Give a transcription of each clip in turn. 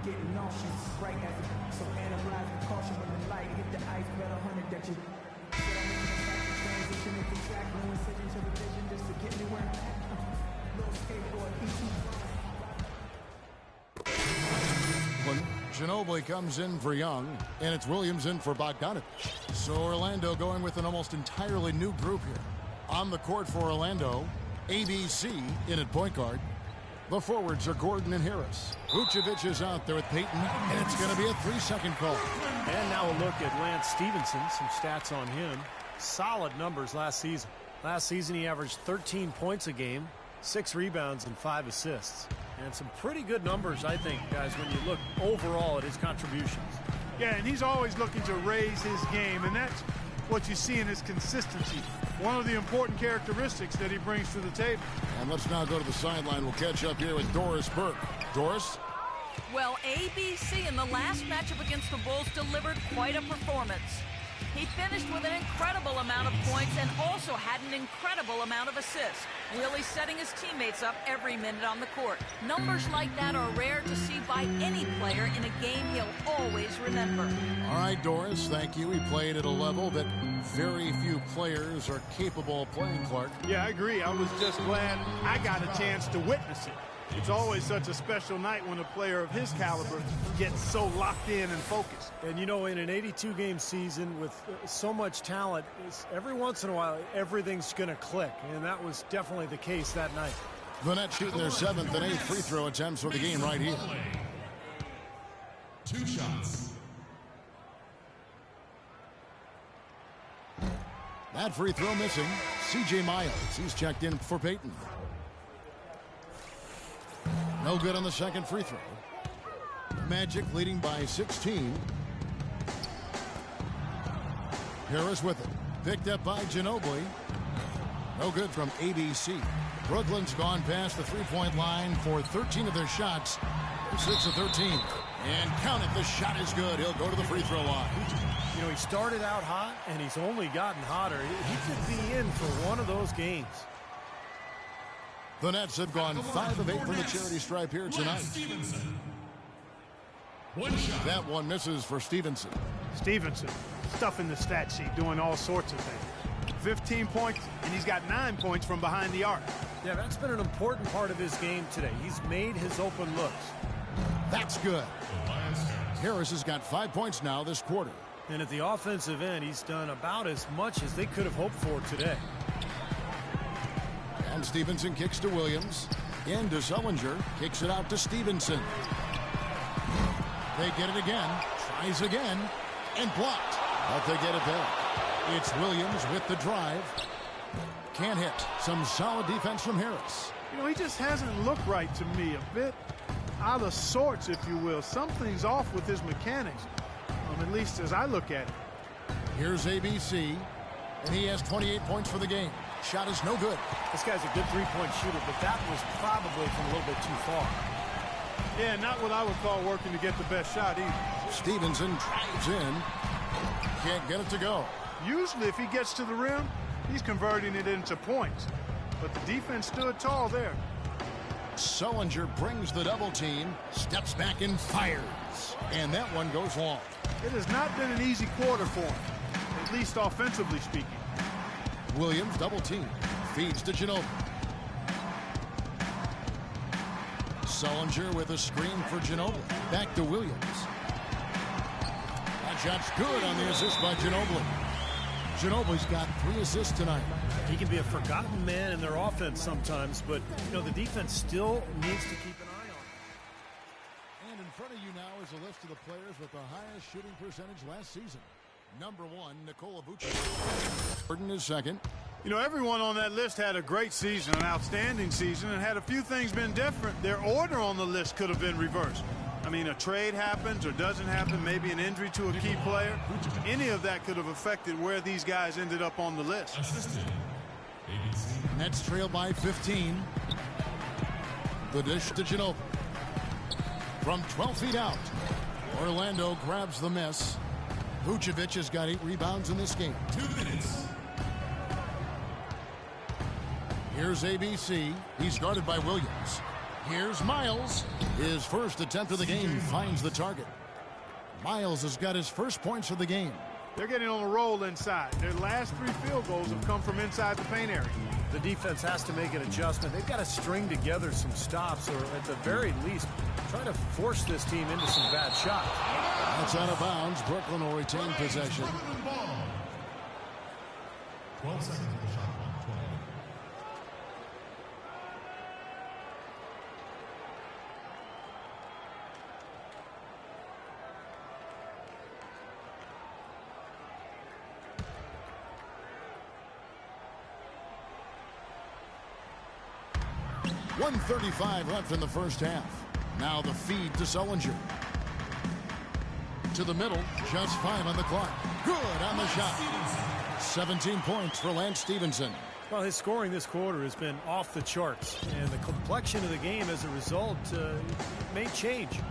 Getting nauseous, bright as it. So analyze the caution when the light hit the ice, bet 100 that you transition into track, no incision to the vision just to get me where I'm at. Little skateboard, Ginobili comes in for Young, and it's Williams in for Bogdanovich. So Orlando going with an almost entirely new group here. On the court for Orlando, ABC in at point guard. The forwards are Gordon and Harris. Vucevic is out there with Payton, and it's going to be a 3-second call. And now a look at Lance Stevenson, some stats on him. Solid numbers last season. Last season he averaged 13 points a game, 6 rebounds, and 5 assists. And some pretty good numbers, I think, guys, when you look overall at his contributions. Yeah, and he's always looking to raise his game, and that's what you see in his consistency. One of the important characteristics that he brings to the table. And let's now go to the sideline. We'll catch up here with Doris Burke. Doris? Well, ABC in the last matchup against the Bulls delivered quite a performance. He finished with an incredible amount of points and also had an incredible amount of assists, really setting his teammates up every minute on the court. Numbers like that are rare to see by any player in a game he'll always remember. All right, Doris, thank you. He played at a level that very few players are capable of playing, Clark. Yeah, I agree. I was just glad I got a chance to witness it. It's always such a special night when a player of his caliber gets so locked in and focused. And, you know, in an 82-game season with so much talent, every once in a while, everything's going to click. And that was definitely the case that night. The Nets shooting their 7th and 8th free throw attempts for the game right here. 2 shots. That free throw missing. C.J. Miles, he's checked in for Payton. No good on the second free throw. Magic leading by 16. Harris with it. Picked up by Ginobili. No good from ABC. Brooklyn's gone past the three-point line for 13 of their shots. 6 of 13. And count it, the shot is good. He'll go to the free throw line. You know, he started out hot, and he's only gotten hotter. He could be in for one of those games. The Nets have gone 5 of 8 from the charity stripe here tonight. That one misses for Stevenson. Stevenson, stuffing the stat sheet, doing all sorts of things. 15 points, and he's got 9 points from behind the arc. Yeah, that's been an important part of his game today. He's made his open looks. That's good. Harris has got 5 points now this quarter. And at the offensive end, he's done about as much as they could have hoped for today. And Stevenson kicks to Williams. Into Sullinger. Kicks it out to Stevenson. They get it again. Tries again. And blocked. But they get it back. It's Williams with the drive. Can't hit. Some solid defense from Harris. You know, he just hasn't looked right to me. A bit out of sorts, if you will. Something's off with his mechanics. At least as I look at it. Here's ABC. And he has 28 points for the game. Shot is no good. This guy's a good three-point shooter, but that was probably from a little bit too far. Yeah, not what I would call working to get the best shot either. Stevenson drives in. Can't get it to go. Usually if he gets to the rim, he's converting it into points. But the defense stood tall there. Sullinger brings the double team. Steps back and fires. And that one goes long. It has not been an easy quarter for him, at least offensively speaking. Williams double team. Feeds to Ginobili. Sullinger with a screen for Ginobili. Back to Williams. That shot's good on the assist by Ginobili. Ginobili's got 3 assists tonight. He can be a forgotten man in their offense sometimes, but, you know, the defense still needs to keep an eye on him. And in front of you now is a list of the players with the highest shooting percentage last season. Number 1, Nikola Vucevic. Gordon is second. You know, everyone on that list had a great season, an outstanding season, and had a few things been different, their order on the list could have been reversed. I mean, a trade happens or doesn't happen, maybe an injury to a key player. Any of that could have affected where these guys ended up on the list. Nets trail by 15. The dish to Ginobili. From 12 feet out, Orlando grabs the miss. Vucevic has got 8 rebounds in this game. 2 minutes. Here's ABC. He's guarded by Williams. Here's Miles. His first attempt of the game finds the target. Miles has got his first points of the game. They're getting on a roll inside. Their last 3 field goals have come from inside the paint area. The defense has to make an adjustment. They've got to string together some stops, or at the very least, try to force this team into some bad shots. That's out of bounds. Brooklyn will retain possession. 12 seconds on the shot clock. 12. .135 left in the first half. Now the feed to Sullinger. To the middle, just 5 on the clock. Good on the shot. 17 points for Lance Stevenson. Well, his scoring this quarter has been off the charts, and the complexion of the game as a result may change.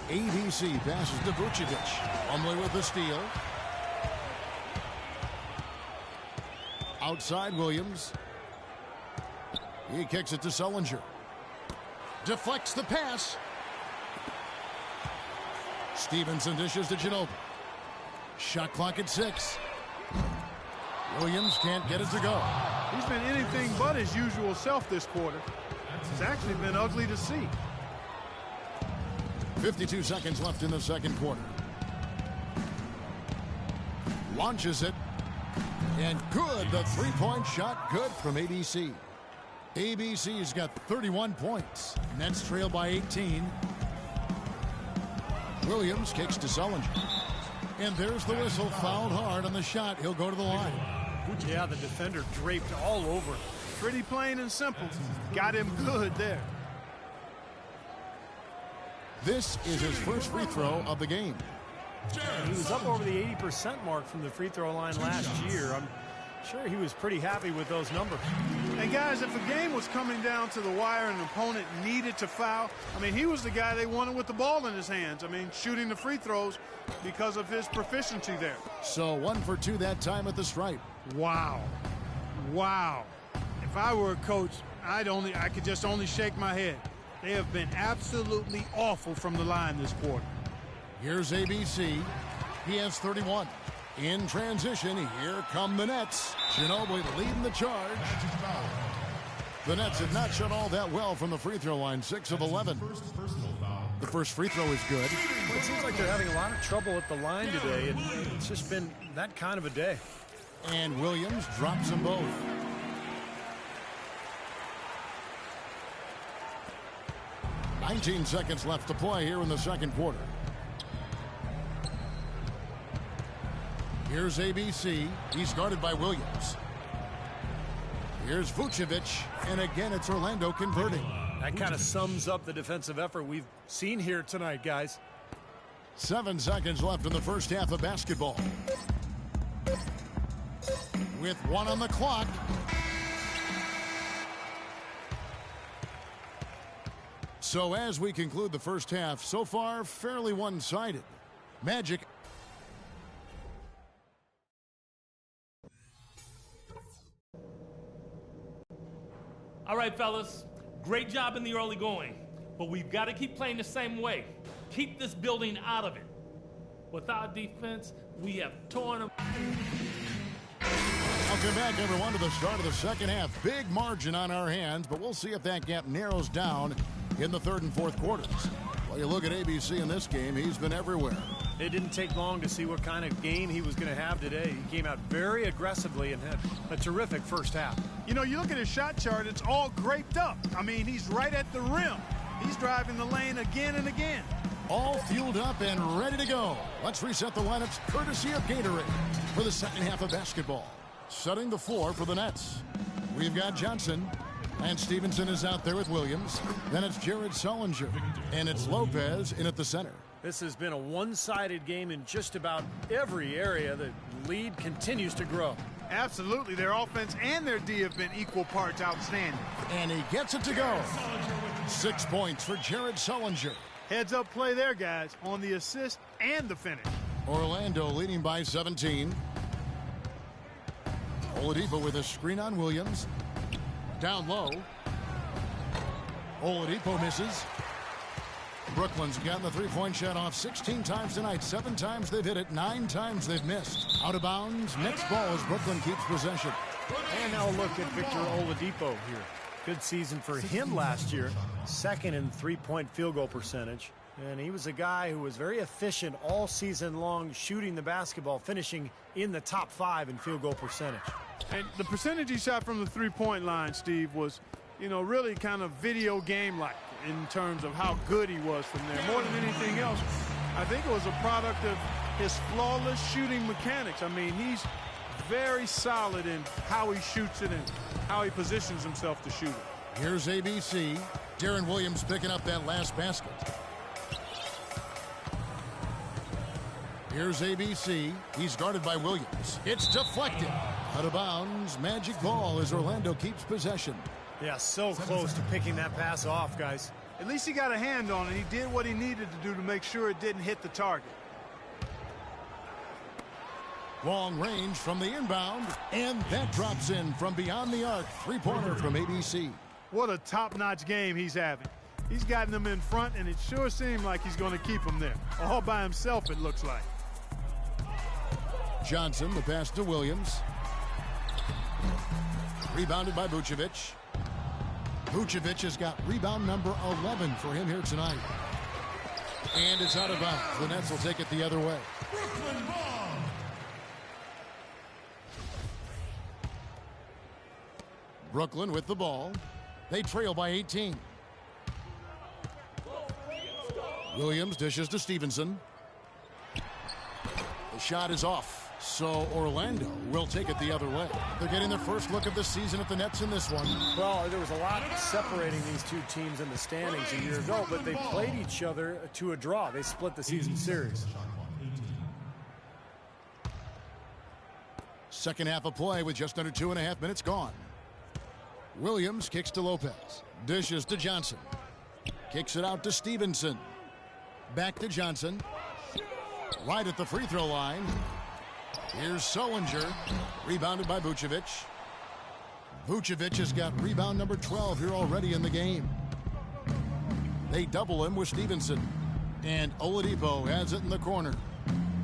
ABC passes to Vucevic. Umley with the steal. Outside Williams. He kicks it to Sullinger. Deflects the pass. Stevenson dishes to Ginobili. Shot clock at 6. Williams can't get it to go. He's been anything but his usual self this quarter. It's actually been ugly to see. 52 seconds left in the second quarter. Launches it. And good. The three-point shot good from ABC. ABC's got 31 points. Nets trail by 18. Williams kicks to Sullinger. And there's the whistle. Fouled hard on the shot. He'll go to the line. Yeah, the defender draped all over him. Pretty plain and simple. Got him good there. This is his first free throw of the game. And he was up over the 80% mark from the free throw line last year. I'm sure he was pretty happy with those numbers. And guys, if a game was coming down to the wire and an opponent needed to foul, I mean, he was the guy they wanted with the ball in his hands. I mean, shooting the free throws because of his proficiency there. So 1 for 2 that time at the stripe. Wow. Wow. If I were a coach, I could just only shake my head. They have been absolutely awful from the line this quarter. Here's ABC. He has 31. In transition, here come the Nets. Ginobili leading the charge. The Nets have not shot all that well from the free throw line. 6 of 11. The first free throw is good. Well, it seems like they're having a lot of trouble at the line today. It's just been that kind of a day. And Williams drops them both. .19 seconds left to play here in the second quarter. Here's ABC. He's guarded by Williams. Here's Vucevic. And again, it's Orlando converting. That kind of sums up the defensive effort we've seen here tonight, guys. 7 seconds left in the first half of basketball. With 1 on the clock. So as we conclude the first half, so far fairly one-sided. Magic. All right, fellas, great job in the early going, but we've got to keep playing the same way. Keep this building out of it. With our defense, we have torn them. Welcome back, everyone, to the start of the second half. Big margin on our hands, but we'll see if that gap narrows down in the third and fourth quarters. Well, you look at ABC in this game, he's been everywhere. It didn't take long to see what kind of game he was going to have today. He came out very aggressively and had a terrific first half. You know, you look at his shot chart, it's all graped up. I mean, he's right at the rim. He's driving the lane again and again. All fueled up and ready to go. Let's reset the lineups courtesy of Gatorade for the second half of basketball. Setting the floor for the Nets. We've got Johnson. And Stevenson is out there with Williams. Then it's Jared Sullinger. And it's Lopez in at the center. This has been a one-sided game in just about every area. The lead continues to grow. Absolutely. Their offense and their D have been equal parts outstanding. And he gets it to go. 6 points for Jared Sullinger. Heads-up play there, guys, on the assist and the finish. Orlando leading by 17. Oladipo with a screen on Williams. Down low. Oladipo misses. Brooklyn's gotten the three-point shot off 16 times tonight. 7 times they've hit it, 9 times they've missed. Out of bounds. Next ball as Brooklyn keeps possession. And now a look at Victor Oladipo here. Good season for him last year. Second in three-point field goal percentage. And he was a guy who was very efficient all season long shooting the basketball, finishing in the top 5 in field goal percentage. And the percentage he shot from the three-point line, Steve, was, you know, really kind of video game-like in terms of how good he was from there. More than anything else, I think it was a product of his flawless shooting mechanics. I mean, he's very solid in how he shoots it and how he positions himself to shoot it. Here's ABC. Darren Williams picking up that last basket. Here's ABC. He's guarded by Williams. It's deflected. Out of bounds. Magic ball as Orlando keeps possession. Yeah, so close to picking that pass off, guys. At least he got a hand on it. He did what he needed to do to make sure it didn't hit the target. Long range from the inbound. And that drops in from beyond the arc. Three-pointer from ABC. What a top-notch game he's having. He's gotten them in front, and it sure seemed like he's going to keep them there. All by himself, it looks like. Johnson, the pass to Williams. Rebounded by Vucevic. Vucevic has got rebound number 11 for him here tonight. And it's out of bounds. The Nets will take it the other way. Brooklyn with the ball. They trail by 18. Williams dishes to Stevenson. The shot is off. So Orlando will take it the other way. They're getting their first look of the season at the Nets in this one. Well, there was a lot separating these two teams in the standings a year ago, but they played each other to a draw. They split the season series. Second half of play with just under 2.5 minutes gone. Williams kicks to Lopez. Dishes to Johnson. Kicks it out to Stevenson. Back to Johnson. Right at the free throw line. Here's Solinger. Rebounded by Vucevic. Vucevic has got rebound number 12 here already in the game. They double him with Stevenson. And Oladipo has it in the corner.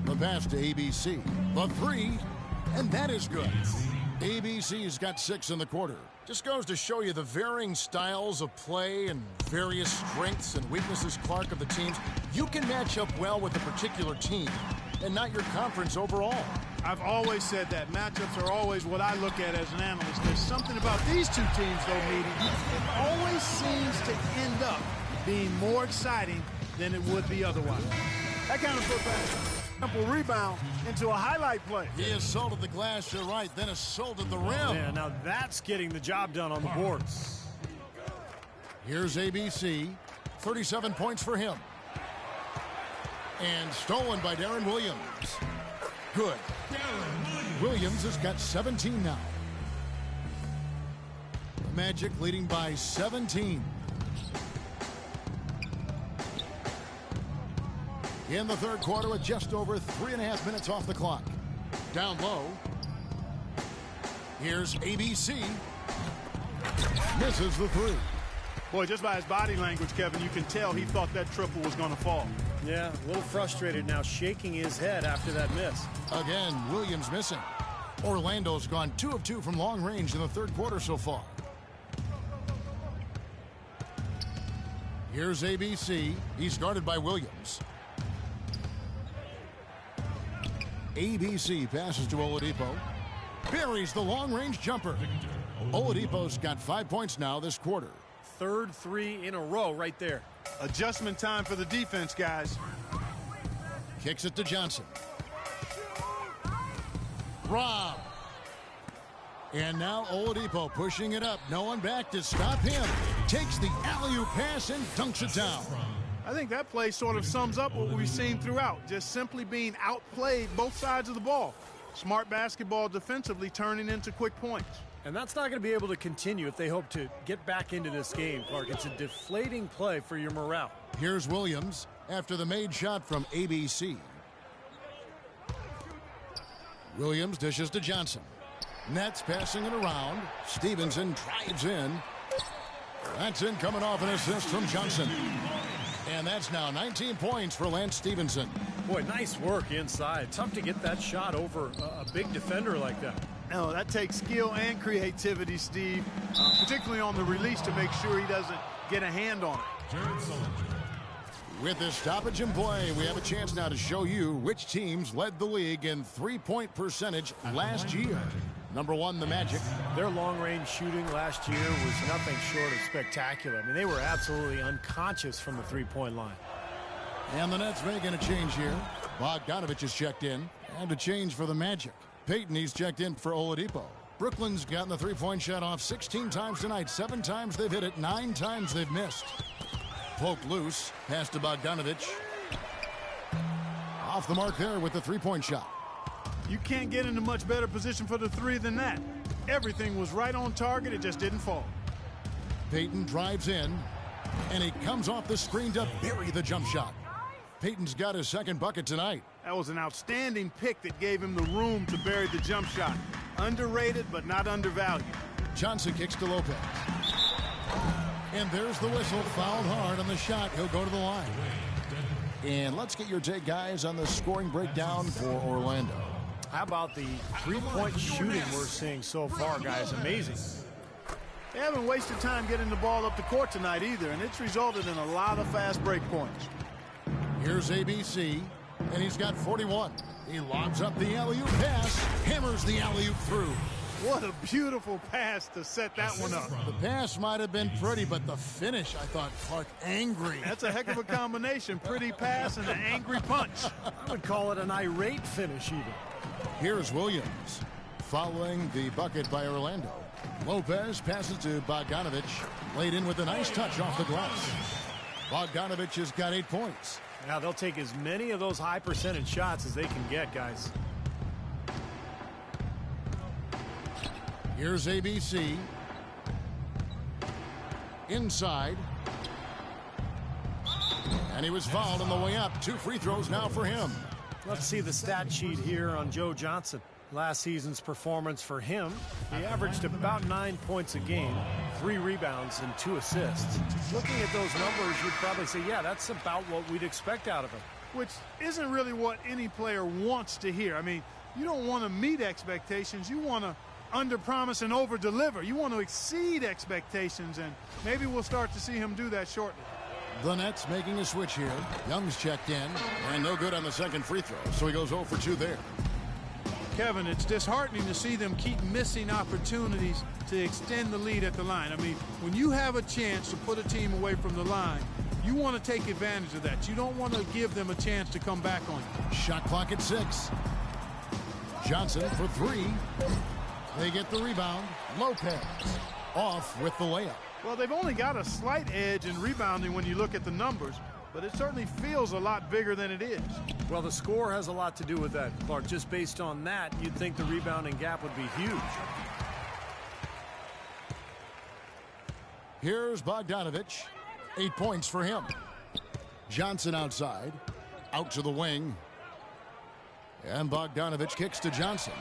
The pass to ABC. The three. And that is good. ABC's got 6 in the quarter. Just goes to show you the varying styles of play and various strengths and weaknesses, Clark, of the teams. You can match up well with a particular team and not your conference overall. I've always said that. Matchups are always what I look at as an analyst. There's something about these two teams, though, meeting. It always seems to end up being more exciting than it would be otherwise. That kind of put simple rebound into a highlight play. He assaulted the glass, you're right, then assaulted the rim. Yeah, now that's getting the job done on the boards. Here's ABC. 37 points for him. And stolen by Darren Williams. Good. Williams has got 17 now. The Magic leading by 17. In the third quarter with just over 3.5 minutes off the clock. Down low. Here's ABC. Misses the three. Boy, just by his body language, Kevin, you can tell he thought that triple was going to fall. Yeah, a little frustrated now, shaking his head after that miss. Again, Williams missing. Orlando's gone 2 of 2 from long range in the third quarter so far. Here's ABC. He's guarded by Williams. ABC passes to Oladipo. Buries the long-range jumper. Oladipo's got 5 points now this quarter. Third three in a row right there. Adjustment time for the defense, guys. Kicks it to Johnson. Rob. And now Oladipo pushing it up. No one back to stop him. Takes the alley-oop pass and dunks it down. I think that play sort of sums up what we've seen throughout. Just simply being outplayed both sides of the ball. Smart basketball defensively turning into quick points. And that's not going to be able to continue if they hope to get back into this game, Clark. It's a deflating play for your morale. Here's Williams after the made shot from ABC. Williams dishes to Johnson. Nets passing it around. Stevenson drives in. That's in, coming off an assist from Johnson. And that's now 19 points for Lance Stevenson. Boy, nice work inside. Tough to get that shot over a big defender like that. Oh, that takes skill and creativity, Steve, particularly on the release to make sure he doesn't get a hand on it. With this stoppage in play, we have a chance now to show you which teams led the league in three-point percentage last year. Number 1, the Magic. Their long-range shooting last year was nothing short of spectacular. I mean, they were absolutely unconscious from the three-point line. And the Nets making a change here. Bogdanovich is checked in. And a change for the Magic. Payton, he's checked in for Oladipo. Brooklyn's gotten the three-point shot off 16 times tonight. 7 times they've hit it, 9 times they've missed. Poked loose, pass to Bogdanovich. Off the mark there with the three-point shot. You can't get in a much better position for the three than that. Everything was right on target, it just didn't fall. Payton drives in, and he comes off the screen to bury the jump shot. Payton's got his second bucket tonight. That was an outstanding pick that gave him the room to bury the jump shot. Underrated, but not undervalued. Johnson kicks to Lopez. And there's the whistle, fouled hard on the shot. He'll go to the line. And let's get your take, guys, on the scoring breakdown for Orlando. How about the three-point shooting we're seeing so far, guys? Amazing. They haven't wasted time getting the ball up the court tonight either, and it's resulted in a lot of fast break points. Here's ABC, and he's got 41. He lobs up the alley-oop pass, hammers the alley-oop through. What a beautiful pass to set that one up. The pass might have been pretty, but the finish, I thought, Clark, angry. That's a heck of a combination. Pretty pass and an angry punch. I would call it an irate finish even. Here's Williams, following the bucket by Orlando. Lopez passes to Bogdanovich, laid in with a nice touch off the glass. Bogdanovich has got 8 points. Now they'll take as many of those high percentage shots as they can get, guys. Here's ABC. Inside. And he was fouled on the way up. 2 free throws now for him. Let's see the stat sheet here on Joe Johnson. Last season's performance for him, he averaged about 9 points a game, 3 rebounds and 2 assists. Looking at those numbers, you'd probably say, yeah, that's about what we'd expect out of him. Which isn't really what any player wants to hear. I mean, you don't want to meet expectations. You want to under-promise and over-deliver. You want to exceed expectations, and maybe we'll start to see him do that shortly. The Nets making a switch here. Young's checked in, and no good on the second free throw, so he goes 0 for 2 there. Kevin, it's disheartening to see them keep missing opportunities to extend the lead at the line. I mean, when you have a chance to put a team away from the line, you want to take advantage of that. You don't want to give them a chance to come back on you. Shot clock at 6. Johnson for 3. They get the rebound. Lopez off with the layup. Well, they've only got a slight edge in rebounding when you look at the numbers, but it certainly feels a lot bigger than it is. Well, the score has a lot to do with that, Clark. Just based on that, you'd think the rebounding gap would be huge. Here's Bogdanovich. 8 points for him. Johnson outside. Out to the wing. And Bogdanovich kicks to Johnson.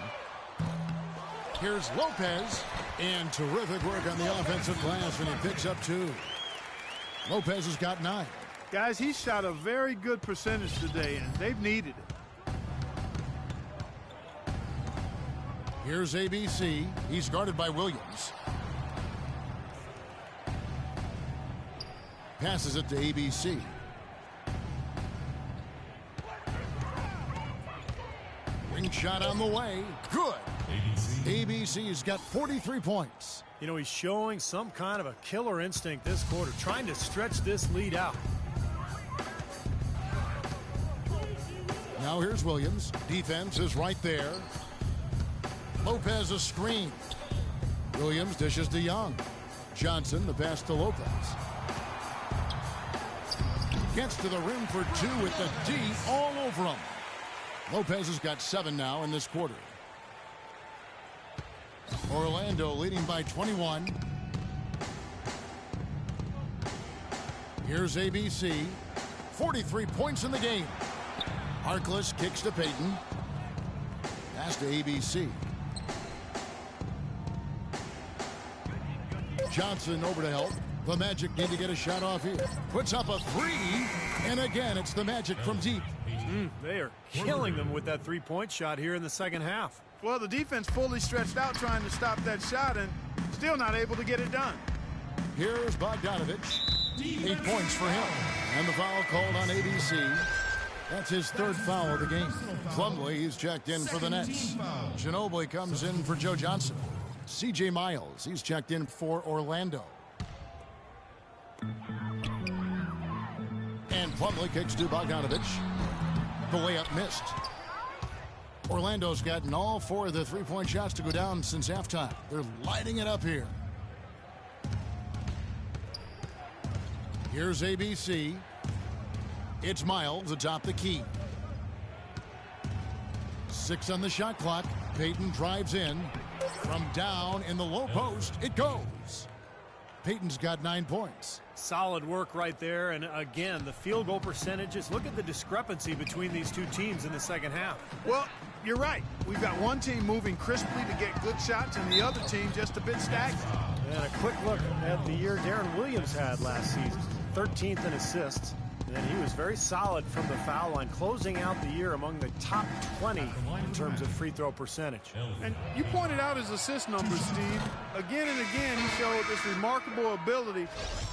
Here's Lopez. And terrific work on the offensive glass, and he picks up 2. Lopez has got 9. Guys, he shot a very good percentage today, and they've needed it. Here's ABC. He's guarded by Williams. Passes it to ABC. Wing shot on the way. Good. ABC's got 43 points. You know, he's showing some kind of a killer instinct this quarter, trying to stretch this lead out. Now here's Williams. Defense is right there. Lopez a screen. Williams dishes to Young. Johnson the pass to Lopez. Gets to the rim for 2 with the D all over him. Lopez has got 7 now in this quarter. Orlando leading by 21. Here's ABC. 43 points in the game. Harkless kicks to Payton. Pass to ABC. Johnson over to help. The Magic need to get a shot off here. Puts up a three, and again, it's the Magic from deep. They are killing them with that three-point shot here in the second half. Well, the defense fully stretched out trying to stop that shot and still not able to get it done. Here's Bogdanovich. 8 points for him. And the foul called on ABC. That's his third foul of the game. Plumlee, he's checked in for the Nets. Ginobili comes in for Joe Johnson. C.J. Miles, he's checked in for Orlando. And Plumlee kicks to Bogdanovich. The layup missed. Orlando's gotten all 4 of the three-point shots to go down since halftime. They're lighting it up here. Here's ABC. It's Miles atop the key. 6 on the shot clock. Payton drives in. From down in the low post, it goes. Payton's got 9 points. Solid work right there. And again, the field goal percentages. Look at the discrepancy between these two teams in the second half. Well, you're right. We've got one team moving crisply to get good shots and the other team just a bit stagnant. And a quick look at the year Darren Williams had last season. 13th in assists. And he was very solid from the foul line, closing out the year among the top 20 in terms of free throw percentage. And you pointed out his assist numbers, Steve. Again and again, he showed this remarkable ability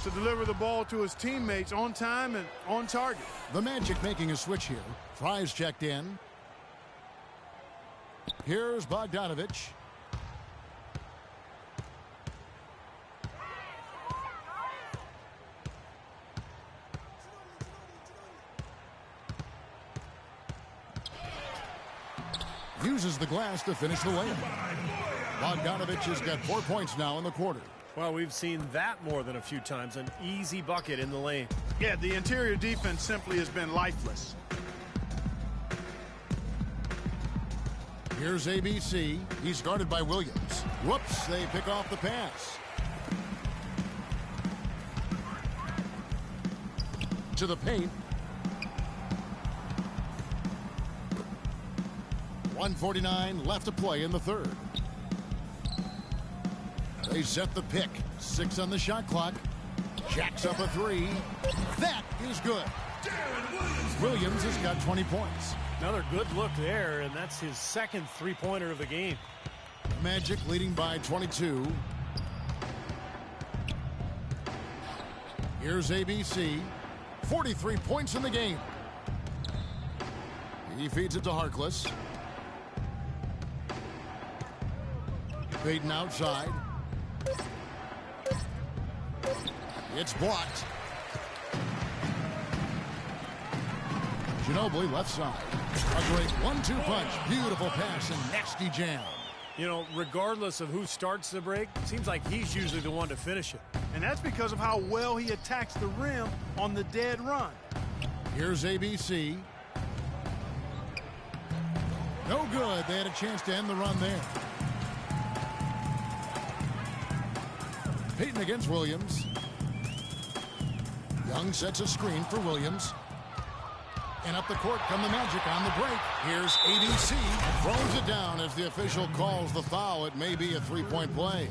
to deliver the ball to his teammates on time and on target. The Magic making a switch here. Fry's checked in. Here's Bogdanovich. Uses the glass to finish the layup. Bogdanovich has got 4 points now in the quarter. Well, we've seen that more than a few times. An easy bucket in the lane. Yeah, the interior defense simply has been lifeless. Here's ABC. He's guarded by Williams. Whoops, they pick off the pass. To the paint. 1:49 left to play in the third. They set the pick. 6 on the shot clock. Jacks up a three. That is good. Williams has got 20 points. Another good look there, and that's his second three-pointer of the game. Magic leading by 22. Here's ABC. 43 points in the game. He feeds it to Harkless. Payton outside. It's blocked. Ginobili left side. A great 1-2 punch. Beautiful pass and nasty jam. You know, regardless of who starts the break, it seems like he's usually the one to finish it. And that's because of how well he attacks the rim on the dead run. Here's ABC. No good. They had a chance to end the run there. Payton against Williams. Young sets a screen for Williams. And up the court come the Magic on the break. Here's ABC. Throws it down as the official calls the foul. It may be a three-point play.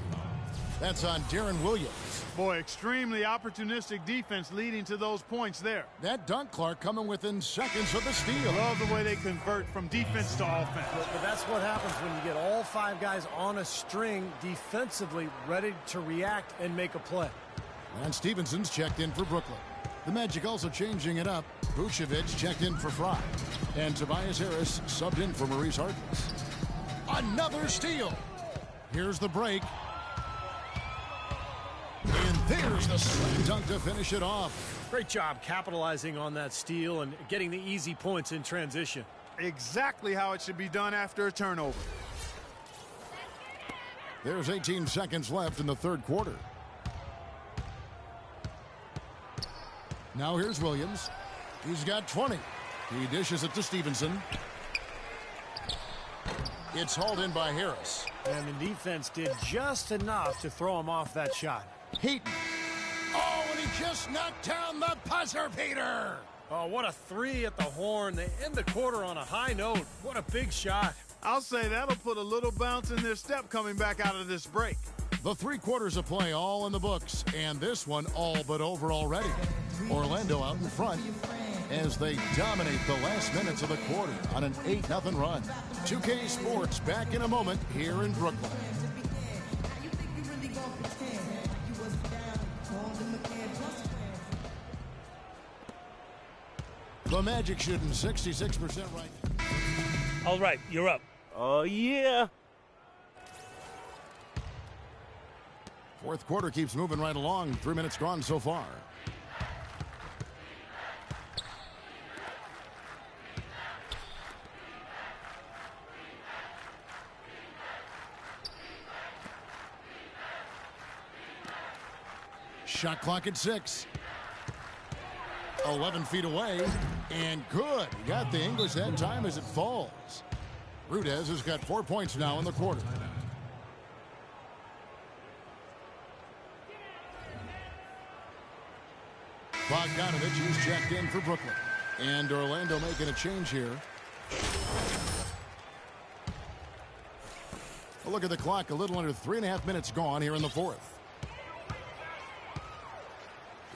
That's on Darren Williams. Boy, extremely opportunistic defense leading to those points there. That dunk, Clark, coming within seconds of the steal. Love the way they convert from defense to offense. But that's what happens when you get all 5 guys on a string defensively ready to react and make a play. And Stevenson's checked in for Brooklyn. The Magic also changing it up. Vucevic checked in for Fry. And Tobias Harris subbed in for Maurice Harkless. Another steal. Here's the break. And there's the slam dunk to finish it off. Great job capitalizing on that steal and getting the easy points in transition. Exactly how it should be done after a turnover. There's 18 seconds left in the third quarter. Now here's Williams. He's got 20. He dishes it to Stevenson. It's hauled in by Harris. And the defense did just enough to throw him off that shot. Payton. Oh, and he just knocked down the buzzer beater. Oh, what a three at the horn. They end the quarter on a high note. What a big shot. I'll say that'll put a little bounce in their step coming back out of this break. The 3 quarters of play all in the books, and this one all but over already. Orlando out in front as they dominate the last minutes of the quarter on an 8-0 run. 2K Sports back in a moment here in Brooklyn. The Magic shooting 66% right. All right, you're up. Oh, yeah. Fourth quarter keeps moving right along. 3 minutes gone so far. Shot clock at 6. 11 feet away, and good. He got the English that time as it falls. Rudez has got 4 points now in the quarter. Bogdanovich is checked in for Brooklyn. And Orlando making a change here. A look at the clock, a little under 3.5 minutes gone here in the fourth.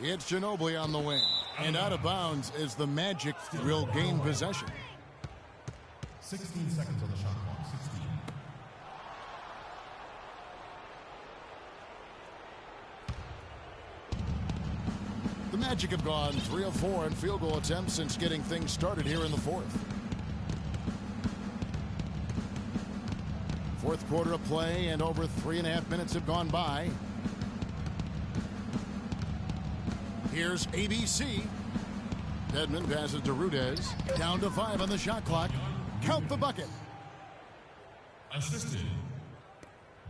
It's Ginobili on the wing. And out of bounds as the Magic will gain possession. 16 seconds on the shot clock. 16. The Magic have gone 3 of 4 in field goal attempts since getting things started here in the fourth. Fourth quarter of play, and over 3.5 minutes have gone by. Here's ABC. Dedmon passes to Rudez. Down to 5 on the shot clock. Count the bucket. Assisted.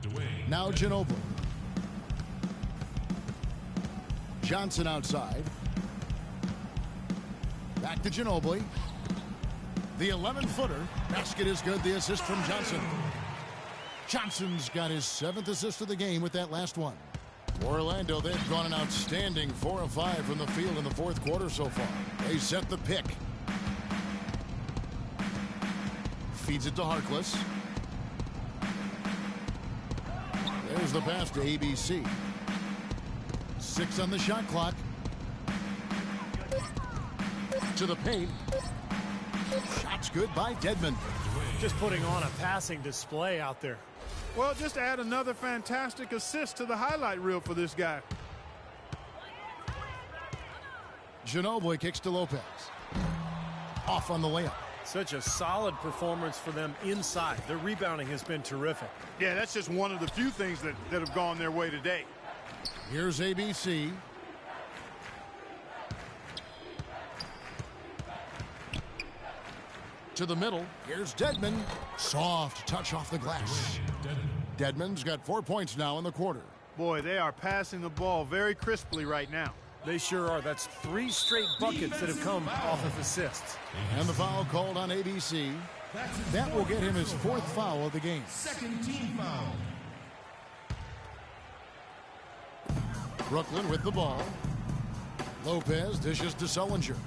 Dwayne. Now Ginobili. Johnson outside. Back to Ginobili. The 11-footer. Basket is good. The assist from Johnson. Johnson's got his 7th assist of the game with that last one. Orlando, they've gone an outstanding 4 of 5 from the field in the fourth quarter so far. They set the pick. Feeds it to Harkless. There's the pass to ABC. 6 on the shot clock. To the paint. Shot's good by Dedmon. Just putting on a passing display out there. Well, just add another fantastic assist to the highlight reel for this guy. Ginobili kicks to Lopez. Off on the layup. Such a solid performance for them inside. Their rebounding has been terrific. Yeah, that's just one of the few things that have gone their way today. Here's ABC. To the middle. Here's Dedmon. Soft touch off the glass. Dedmon's got 4 points now in the quarter. Boy, they are passing the ball very crisply right now. They sure are. That's 3 straight buckets that have come off of assists. And the foul called on ABC. That will get him his 4th foul of the game. Second team foul. Brooklyn with the ball. Lopez dishes to Sullinger.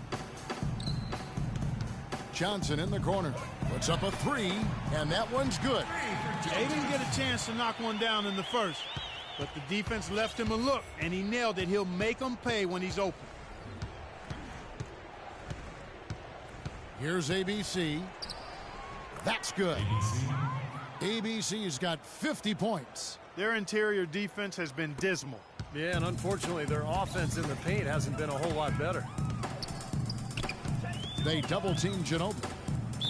Johnson in the corner. Puts up a 3, and that one's good. They didn't get a chance to knock one down in the first, but the defense left him a look, and he nailed it. He'll make them pay when he's open. Here's ABC. That's good. ABC's got 50 points. Their interior defense has been dismal. Yeah, and unfortunately, their offense in the paint hasn't been a whole lot better. They double-team Ginobili.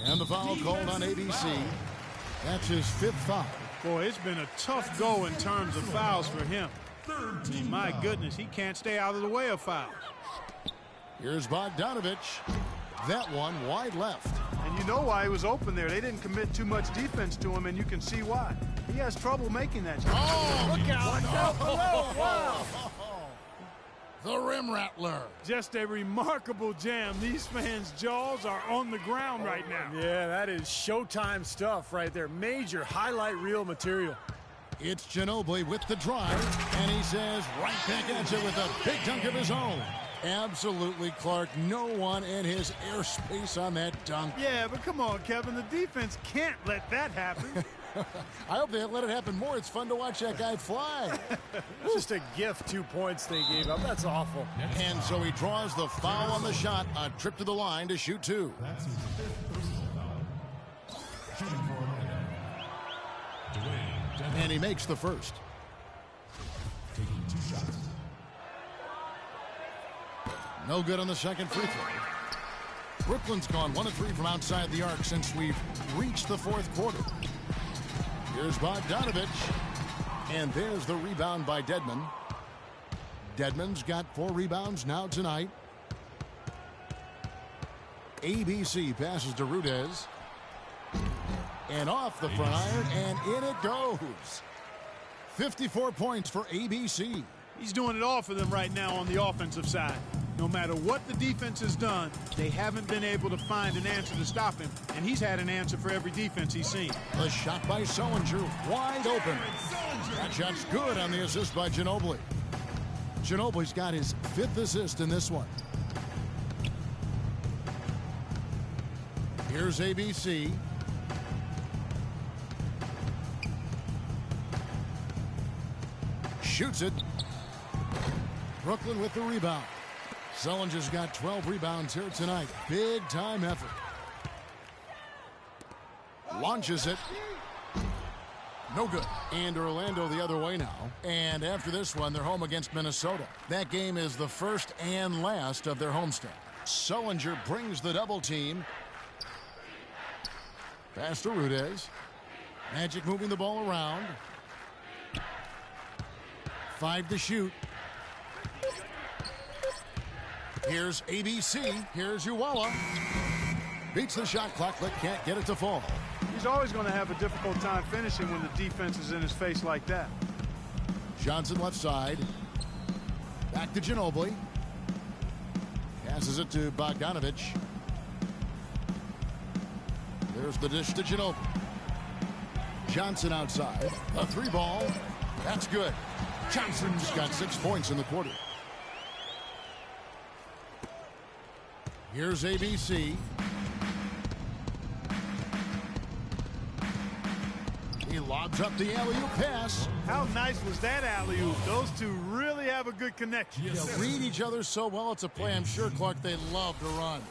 And the foul called on ABC. That's his 5th foul. Boy, it's been a tough go in terms of fouls for him. My goodness, he can't stay out of the way of fouls. Here's Bogdanovich. That one wide left. And you know why he was open there. They didn't commit too much defense to him, and you can see why. He has trouble making that shot. Oh, Look out! oh, wow. The rim rattler. Just a remarkable jam. These fans' jaws are on the ground right now. Yeah, that is Showtime stuff right there. Major highlight reel material. It's Ginobili with the drive, and he says right back at you with a big dunk of his own. Absolutely, Clark. No one in his airspace on that dunk. Yeah, but come on, Kevin. The defense can't let that happen. I hope they let it happen more. It's fun to watch that guy fly. Just a gift, 2 points they gave up. That's awful. And so he draws the foul on the shot. A trip to the line to shoot 2. That's his 5th personal foul. Shooting for Orlando. Dwayne Dedmon. And he makes the first. Taking 2 shots. No good on the second free throw. Brooklyn's gone 1 of 3 from outside the arc since we've reached the 4th quarter. Here's Bogdanovich. And there's the rebound by Dedmon. Dedmon's got 4 rebounds now tonight. ABC passes to Rudez. And off the front iron, and in it goes. 54 points for ABC. He's doing it all for them right now on the offensive side. No matter what the defense has done, they haven't been able to find an answer to stop him, and he's had an answer for every defense he's seen. The shot by Sullinger, wide open. That shot's good on the assist by Ginobili. Ginobili's got his 5th assist in this one. Here's ABC. Shoots it. Brooklyn with the rebound. Sullinger's got 12 rebounds here tonight. Big time effort. Launches it. No good. And Orlando the other way now. And after this one, they're home against Minnesota. That game is the first and last of their homestand. Sullinger brings the double team. Pass to Rudez. Magic moving the ball around. 5 to shoot. Here's ABC. Here's Uwala. Beats the shot clock, but can't get it to fall. He's always going to have a difficult time finishing when the defense is in his face like that. Johnson left side. Back to Ginobili. Passes it to Bogdanovich. There's the dish to Ginobili. Johnson outside. A 3-ball. That's good. Johnson's got 6 points in the quarter. Here's ABC. He lobs up the alley-oop pass. How nice was that alley-oop? Those two really have a good connection. Read each other so well. It's a play I'm sure, Clark, they love to run.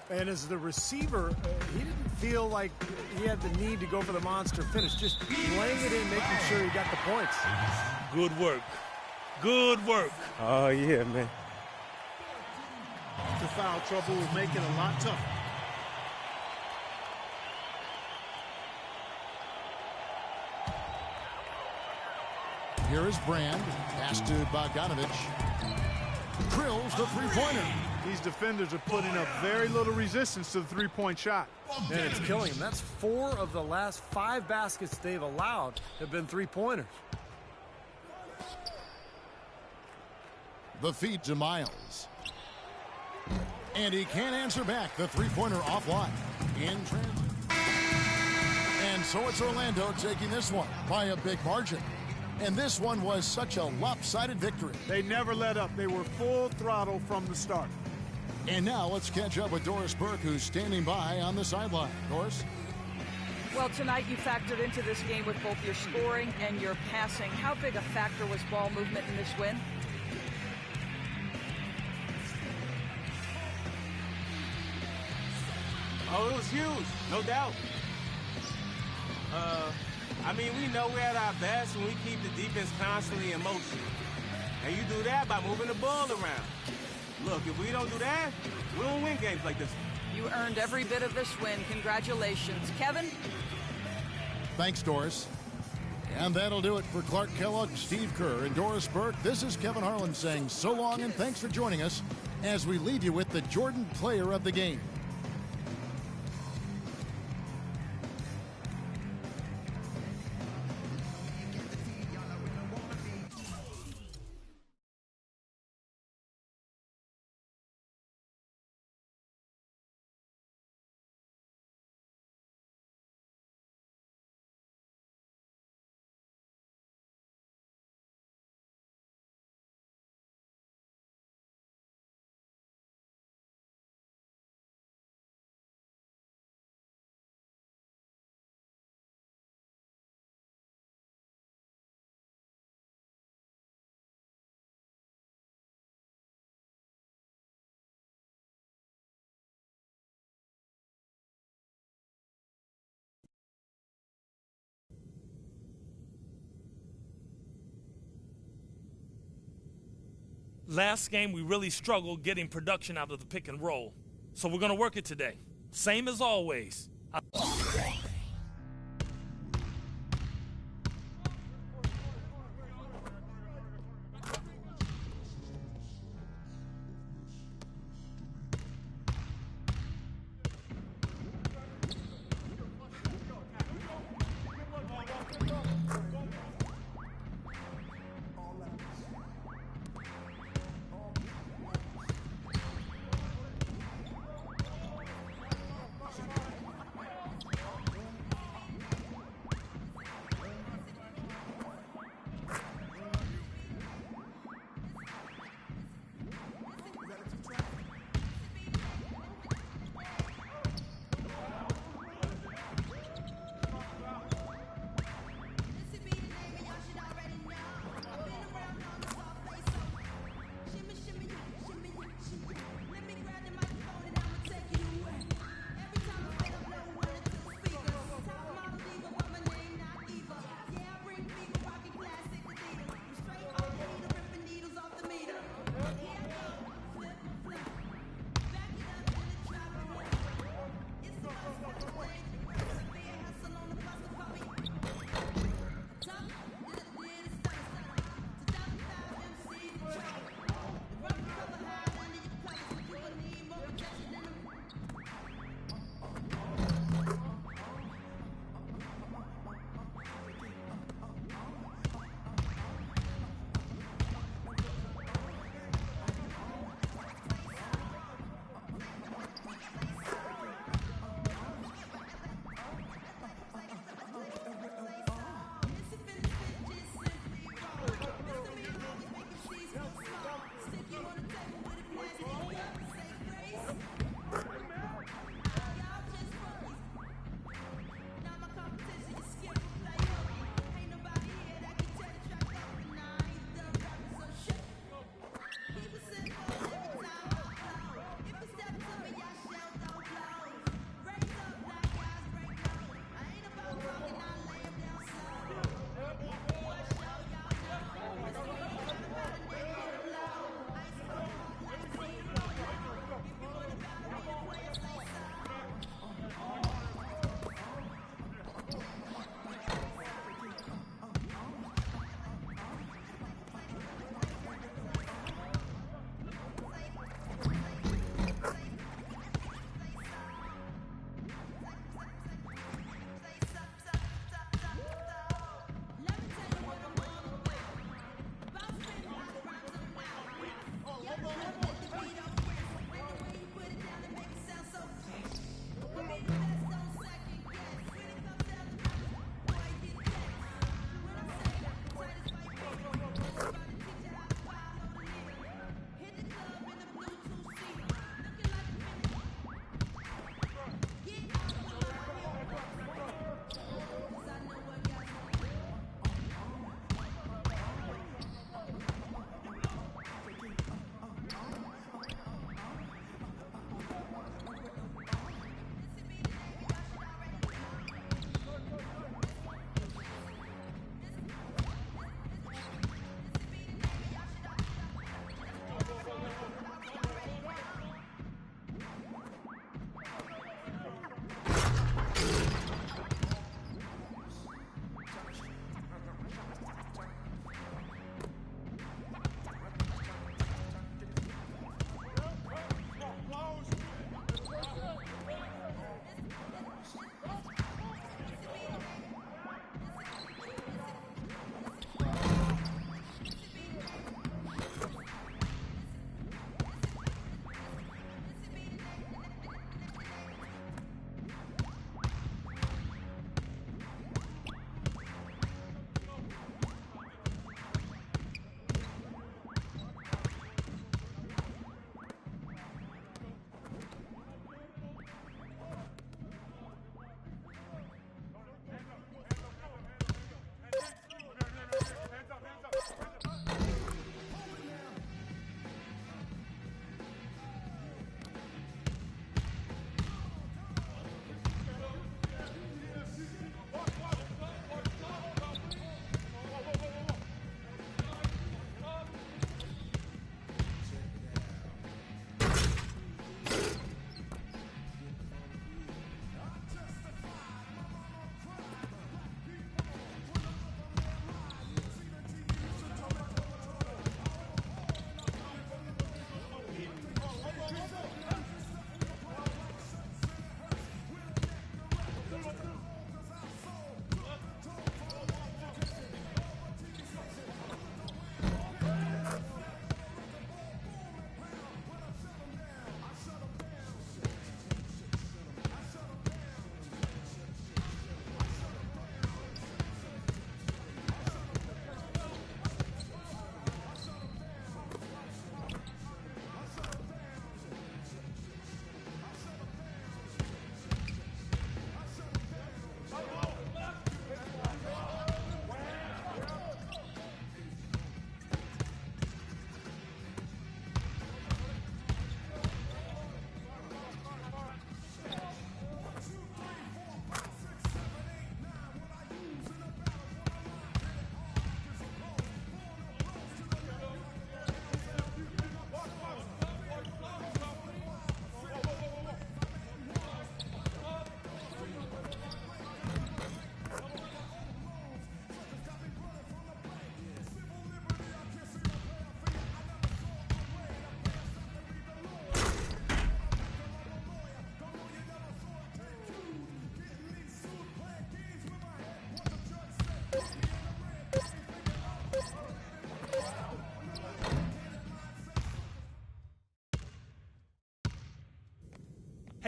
And as the receiver, he didn't feel like he had the need to go for the monster finish. Just laying it in, making sure he got the points. Good work. Good work. Oh, yeah, man. The foul trouble will make it a lot tougher. Here is Brand. Pass to Bogdanovich. Drills the three-pointer. These defenders are putting up very little resistance to the three-point shot. And it's killing him. That's 4 of the last 5 baskets they've allowed have been three-pointers. The feed to Miles. And he can't answer back. The three-pointer offline. In transit. And so it's Orlando taking this one by a big margin. And this one was such a lopsided victory. They never let up. They were full throttle from the start. And now let's catch up with Doris Burke, who's standing by on the sideline. Doris? Well, tonight you factored into this game with both your scoring and your passing. How big a factor was ball movement in this win? Oh, it was huge, no doubt. I mean, we know we're at our best when we keep the defense constantly in motion. And you do that by moving the ball around. Look, if we don't do that, we don't win games like this. You earned every bit of this win. Congratulations. Kevin? Thanks, Doris. And that'll do it for Clark Kellogg, Steve Kerr, and Doris Burke. This is Kevin Harlan saying so long and thanks for joining us as we leave you with the Jordan Player of the Game. Last game, we really struggled getting production out of the pick and roll. So we're going to work it today. Same as always.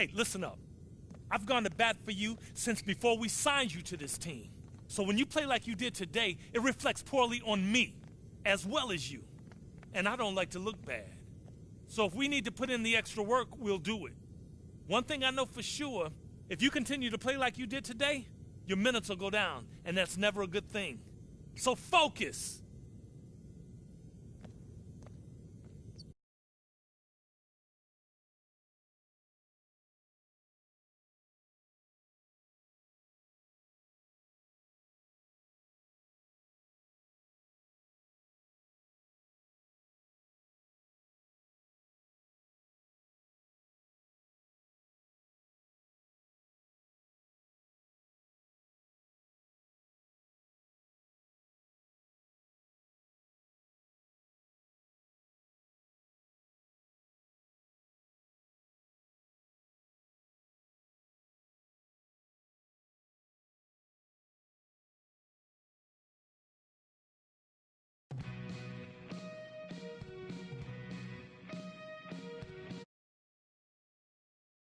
Hey, listen up. I've gone to bat for you since before we signed you to this team. So when you play like you did today, it reflects poorly on me, as well as you. And I don't like to look bad. So if we need to put in the extra work, we'll do it. One thing I know for sure, if you continue to play like you did today, your minutes will go down, and that's never a good thing. So focus.